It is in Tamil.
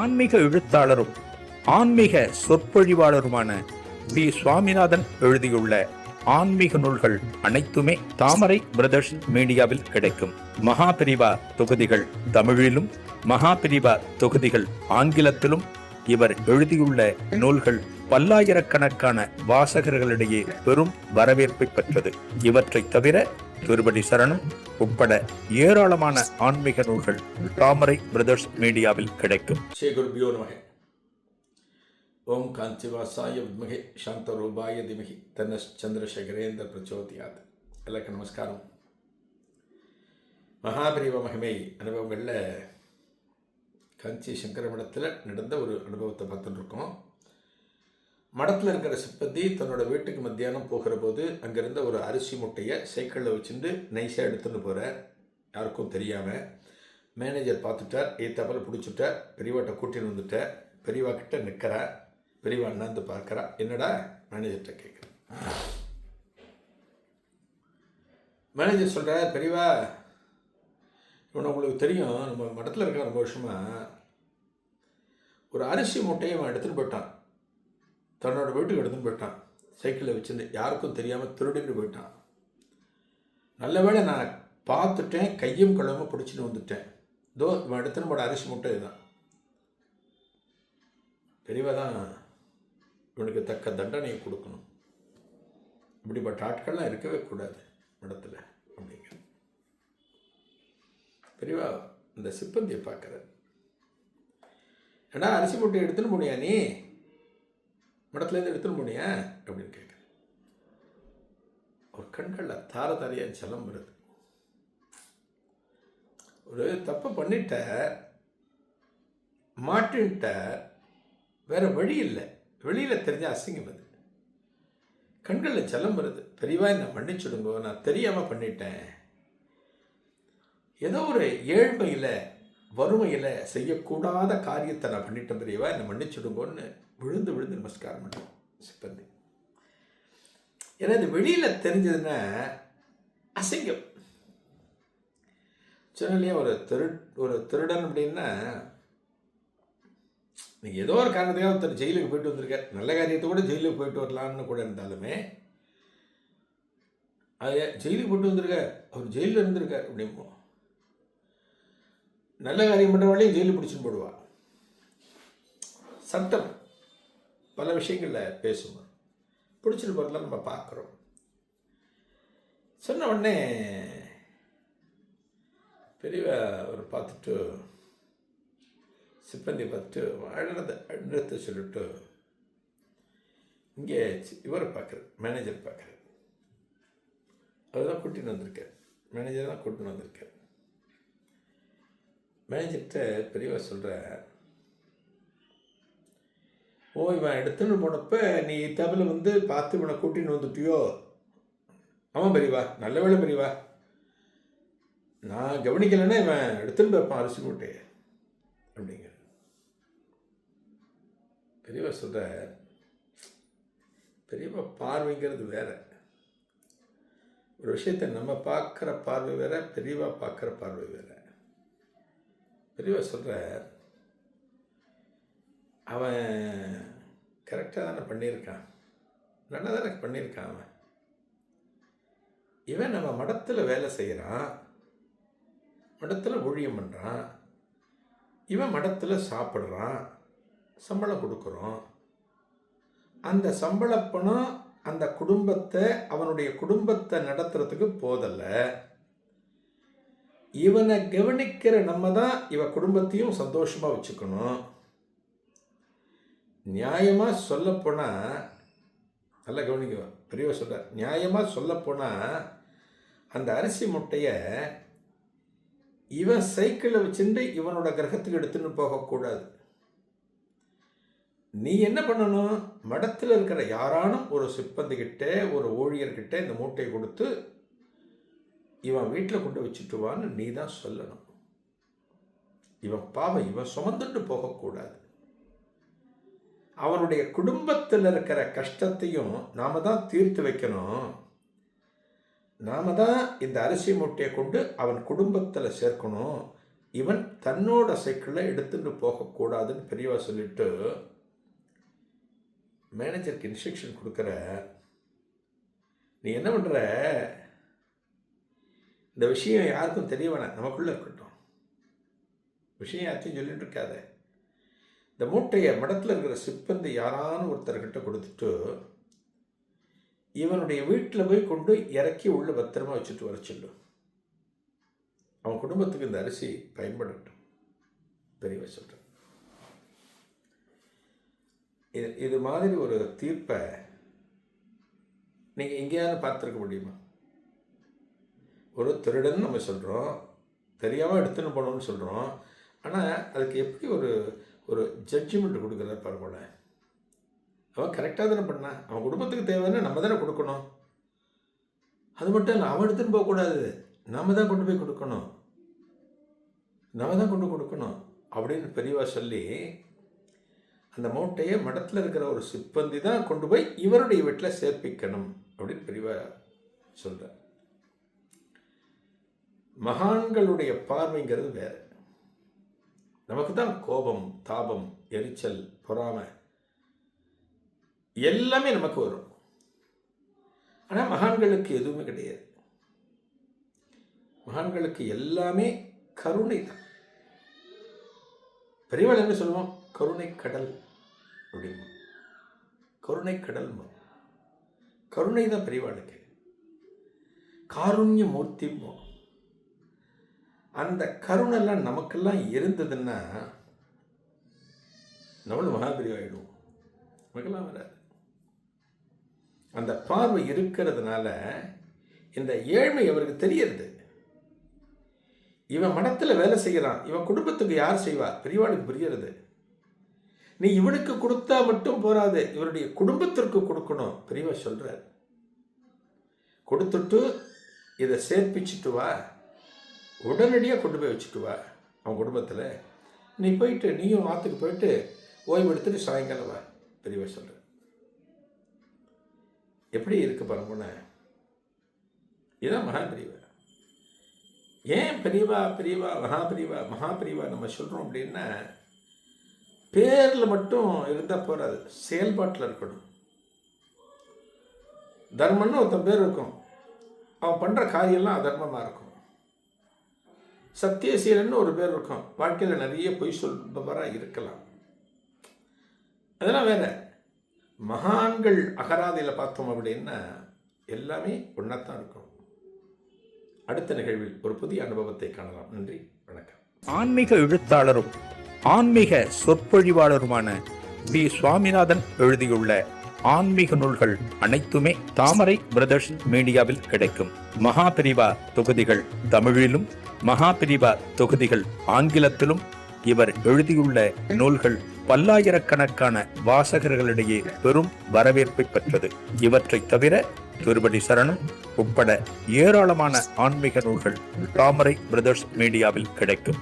ஆன்மீக எழுத்தாளரும் ஆன்மீக சொற்பொழிவாளருமான பி. சுவாமிநாதன் எழுதியுள்ள ஆன்மீக நூல்கள் அனைத்துமே தாமரை பிரதர்ஸ் மீடியாவில் கிடைக்கும். மகாபிரிவா தொகுதிகள் தமிழிலும், மகாபிரிவா தொகுதிகள் ஆங்கிலத்திலும் இவர் எழுதியுள்ள நூல்கள் பல்லாயிரக்கணக்கான வாசகர்களிடையே பெரும் வரவேற்பை பெற்றது. இவற்றை தவிர திருப்படி சரணம் உட்பட ஏராளமான ஆன்மீக நூல்கள் தாமரை பிரதர்ஸ் மீடியாவில் கிடைக்கும். ஸ்ரீ குருபியோ நமக. ஓம் காஞ்சிவாசாய வித்மகே சாந்தரூபாய திமகி தன்னச்சந்திரசேகரேந்திர பிரச்சோதியாத். எல்லாருக்கும் நமஸ்காரம். மகாபிரிவ மகிமை அனுபவங்களில் காஞ்சி சங்கர மடத்தில் நடந்த ஒரு அனுபவத்தை பார்த்துட்டு இருக்கோம். மடத்தில் இருக்கிற சிப்பந்தி தன்னோட வீட்டுக்கு மத்தியானம் போகிற போது அங்கேருந்த ஒரு அரிசி முட்டையை சைக்கிளில் வச்சுட்டு நைஸாக எடுத்துன்னு போகிறார். யாருக்கும் தெரியாமல் மேனேஜர் பார்த்துட்டார். ஏத்தாப்பில் பிடிச்சிட்டார். பெரியவாட்ட கூட்டின்னு வந்துட்டார். பெரியவா கிட்ட நிற்கிறா. பெரியவா அண்ணாந்து பார்க்குறா. என்னடா மேனேஜர்கிட்ட கேட்குறேன். மேனேஜர் சொல்கிறார், பெரியவா இவனை உங்களுக்கு தெரியும், நம்ம மடத்தில் இருக்கிற ரொம்ப வருஷமாக ஒரு அரிசி முட்டையை அவன் எடுத்துகிட்டு போயிட்டான். தன்னோட வீட்டுக்கு எடுத்துன்னு போயிட்டான். சைக்கிளில் வச்சுருந்து யாருக்கும் தெரியாமல் திருடிட்டு போயிட்டான். நல்ல வேளை நான் பார்த்துட்டேன், கையும் கழுவாமல் பிடிச்சின்னு வந்துட்டேன். இதோ இவன் எடுத்துன்னு போட அரிசி முட்டை இதுதான். பெரியவா தான் இவனுக்கு தக்க தண்டனையை கொடுக்கணும். இப்படிப்பட்ட ஆட்கள்லாம் இருக்கவே கூடாது மடத்தில் அப்படிங்கிற பெரியவா இந்த சிப்பந்தியை பார்க்குற. ஏன்னா அரிசி முட்டையை எடுத்துன்னு போனியா நீ? மடத்துலேருந்து எடுத்துன்னு போனியா அப்படின்னு கேட்குறேன். ஒரு கண்களில் தார தாரையாக ஜலம் வருது. ஒரு தப்பு பண்ணிட்ட, மாட்டின்ட்ட, வேற வழி இல்லை, வெளியில் தெரிஞ்ச அசிங்கம் அது. கண்களில் ஜலம் வருது. பெரியவா என்னை மன்னிச்சுடுங்கோ, நான் தெரியாமல் பண்ணிட்டேன். ஏதோ ஒரு ஏழ்மையில் வறுமையில் செய்யக்கூடாத காரியத்தை நான் பண்ணிட்டேன். பெரியவா என்னை மன்னிச்சுடுங்கோன்னு விழுந்து விழுந்து நமஸ்காரம் பண்ணுவோம் சிப்பந்தி. ஏன்னா இது வெளியில் தெரிஞ்சதுன்னா அசிங்கம். சொன்னாலே ஒரு திருடன் அப்படின்னா நீங்கள் ஏதோ ஒரு காரணத்துக்காக ஒருத்தர் ஜெயிலுக்கு போயிட்டு வந்திருக்கார். நல்ல காரியத்தை கூட ஜெயிலுக்கு போயிட்டு வரலான்னு கூட இருந்தாலுமே அது ஜெயிலுக்கு போயிட்டு வந்திருக்கார், அவர் ஜெயிலில் இருந்திருக்கார் அப்படிம்போம். நல்ல காரியம் பண்ணுறவாளையும் ஜெயிலில் பிடிச்சின்னு போடுவா. சட்டம் பல விஷயங்களில் பேசுவோம். பிடிச்சிட்டு போகிறதெல்லாம் நம்ம பார்க்குறோம். சொன்ன உடனே பெரியவா அவர் பார்த்துட்டு சிப்பந்தி பார்த்துட்டு அழுறத சொல்லிட்டு இங்கே இவரை பார்க்குறது, மேனேஜர் பார்க்குறது. அவர் தான் கூட்டின்னு வந்திருக்கார். மேனேஜர் தான் கூட்டின்னு வந்திருக்கார். மேனேஜர்கிட்ட பெரியவா சொல்கிற, ஓ இவன் எடுத்துன்னு போனப்போ நீ தபில் வந்து பார்த்து இவனை கூட்டின்னு வந்துட்டியோ? ஆமாம் பெரியவா, நல்ல வேலை பெரியவா, நான் கவனிக்கலைன்னா இவன் எடுத்துன்னு போய்ப்பான் அரிசி மூட்டையை அப்படிங்கிற. பெரியவா சொல்கிற, பெரியவா பார்வைங்கிறது வேற. ஒரு விஷயத்தை நம்ம பார்க்குற பார்வை வேற, பெரியவா பார்க்குற பார்வை வேற. பெரியவா சொல்கிற, அவன் கரெக்டாக தானே பண்ணியிருக்கான், நல்லா தானே பண்ணியிருக்கான். அவன் இவன் நம்ம மடத்தில் வேலை செய்கிறான், மடத்தில் ஊழியம் பண்ணுறான், இவன் மடத்தில் சாப்பிட்றான், சம்பளம் கொடுக்குறோம். அந்த சம்பள பணம் அந்த குடும்பத்தை, அவனுடைய குடும்பத்தை நடத்துறதுக்கு போதலை. இவனை கவனிக்கிற நம்ம தான் இவன் குடும்பத்தையும் சந்தோஷமாக வச்சுக்கணும். நியாயமாக சொல்லப்போனால், நல்லா கவனிக்குவேன், பெரியவா சொல்கிறார், நியாயமாக சொல்லப்போனால் அந்த அரிசி முட்டையை இவன் சைக்கிளை வச்சுட்டு இவனோட கிரகத்துக்கு எடுத்துன்னு போகக்கூடாது. நீ என்ன பண்ணணும்? மடத்தில் இருக்கிற யாரானும் ஒரு சிப்பந்திக்கிட்ட, ஒரு ஊழியர்கிட்ட இந்த மூட்டையை கொடுத்து இவன் வீட்டில் கொண்டு வச்சுட்டுவான்னு நீ தான் சொல்லணும். இவன் பாவம், இவன் சுமந்துட்டு போகக்கூடாது. அவனுடைய குடும்பத்தில் இருக்கிற கஷ்டத்தையும் நாம தான் தீர்த்து வைக்கணும். நாம தான் இந்த அரிசி மூட்டையை கொண்டு அவன் குடும்பத்தில் சேர்க்கணும். இவன் தன்னோட சைக்கிளில் எடுத்துட்டு போகக்கூடாதுன்னு பெரியவா சொல்லிட்டு மேனேஜருக்கு இன்ஸ்ட்ரக்ஷன் கொடுக்குற. நீ என்ன பண்ணுற, இந்த விஷயம் யாருக்கும் தெரிய வேணாம், நமக்குள்ளே இருக்கட்டும், விஷயம் யார்த்தையும் சொல்லிட்டு இருக்காத. இந்த மூட்டையை மடத்தில் இருக்கிற சிப்பந்தி யாரானு ஒருத்தர்கிட்ட கொடுத்துட்டு இவனுடைய வீட்டில் போய் கொண்டு இறக்கி உள்ள பத்திரமா வச்சுட்டு வர சொல்லு. அவன் குடும்பத்துக்கு இந்த அரிசி பயன்படட்டும். பெரியவா சொல்கிறேன். இது மாதிரி ஒரு தீர்ப்பை நீங்கள் எங்கேயாவது பார்த்துருக்க முடியுமா? ஒரு திருடன் நம்ம சொல்கிறோம், தெரியாமல் எடுத்துன்னு போனோம்னு சொல்கிறோம். ஆனால் அதுக்கு எப்படி ஒரு ஜட்ஜ்மெண்ட் கொடுக்குறத பரவாயில்ல. அவன் கரெக்டாக தானே பண்ணான். அவன் குடும்பத்துக்கு தேவைன்னா நம்ம தானே கொடுக்கணும். அது மட்டும் இல்லை, அவன் எடுத்துன்னு போகக்கூடாது, நம்ம தான் கொண்டு போய் கொடுக்கணும், நம்ம தான் கொண்டு கொடுக்கணும் அப்படின்னு பெரியவா சொல்லி அந்த மூட்டையை மடத்தில் இருக்கிற ஒரு சிப்பந்தி தான் கொண்டு போய் இவருடைய வீட்டில் சேர்ப்பிக்கணும் அப்படின்னு பெரியவா சொல்கிறார். மகான்களுடைய பார்வைங்கிறது வேறு. நமக்கு தான் கோபம், தாபம், எரிச்சல், பொறாமை எல்லாமே நமக்கு வரும். ஆனால் மகான்களுக்கு எதுவுமே கிடையாது. மகான்களுக்கு எல்லாமே கருணை தான். பெரியவாள் என்ன சொல்லுவோம்? கருணை கடல் அப்படின்னு. கருணை கடல், கருணை தான் பெரியவாளுக்கு. காருண்ய மூர்த்திமோ. அந்த கருணெல்லாம் நமக்கெல்லாம் இருந்ததுன்னா நம்மளும் மகாபிரிவாயிடுவோம். நமக்கெல்லாம் வராது. அந்த பார்வை இருக்கிறதுனால இந்த ஏழ்மை அவருக்கு தெரியறது. இவன் மடத்தில் வேலை செய்கிறான், இவன் குடும்பத்துக்கு யார் செய்வா? பெரியவாளுக்கு புரியறது. நீ இவனுக்கு கொடுத்தா மட்டும் போராது, இவருடைய குடும்பத்திற்கு கொடுக்கணும். பெரியவா சொல்றார். கொடுத்துட்டு இதை சேர்ப்பிச்சுட்டு வா, உடனடியாக கொண்டு போய் வச்சுட்டு வா அவன் குடும்பத்தில். நீ போயிட்டு நீயும் ஆற்றுக்கு போயிட்டு ஓய்வு எடுத்துட்டு சாயங்காலம் வா. பெரியவா சொல்ற. எப்படி இருக்கு பாருங்க. இதுதான் மகாபிரிவா. ஏன் பெரியவா பெரியவா மகாபிரிவா மகாபிரிவா நம்ம சொல்கிறோம் அப்படின்னா, பேரில் மட்டும் இருந்தால் போகாது, செயல்பாட்டில் இருக்கணும். தர்மம்னு ஒருத்தன் பேர் இருக்கும், அவன் பண்ணுற காரியம்லாம் அதர்மமாக இருக்கும். சத்தியசீலன்னு ஒரு பேர் இருக்கும், வாழ்க்கையில் நிறைய பொய் சொல்பவராக இருக்கலாம், அதெல்லாம் வேற. மகான்கள் அகராதியில் பார்த்தோம் அப்படின்னா எல்லாமே ஒன்றாத்தான் இருக்கும். அடுத்த நிகழ்வில் ஒரு புதிய அனுபவத்தை காணலாம். நன்றி, வணக்கம். ஆன்மீக எழுத்தாளரும் ஆன்மீக சொற்பொழிவாளருமான பி. சுவாமிநாதன் எழுதியுள்ள ஆன்மீக நூல்கள் அனைத்துமே தாமரை பிரதர்ஸ் மீடியாவில் கிடைக்கும். மகாபிரிவா தொகுதிகள் தமிழிலும், மகாபிரிவா தொகுதிகள் ஆங்கிலத்திலும் இவர் எழுதியுள்ள நூல்கள் பல்லாயிரக்கணக்கான வாசகர்களிடையே பெரும் வரவேற்பை பெற்றது. இவற்றை தவிர திருப்பதி சரணம் உட்பட ஏராளமான ஆன்மீக நூல்கள் தாமரை பிரதர்ஸ் மீடியாவில் கிடைக்கும்.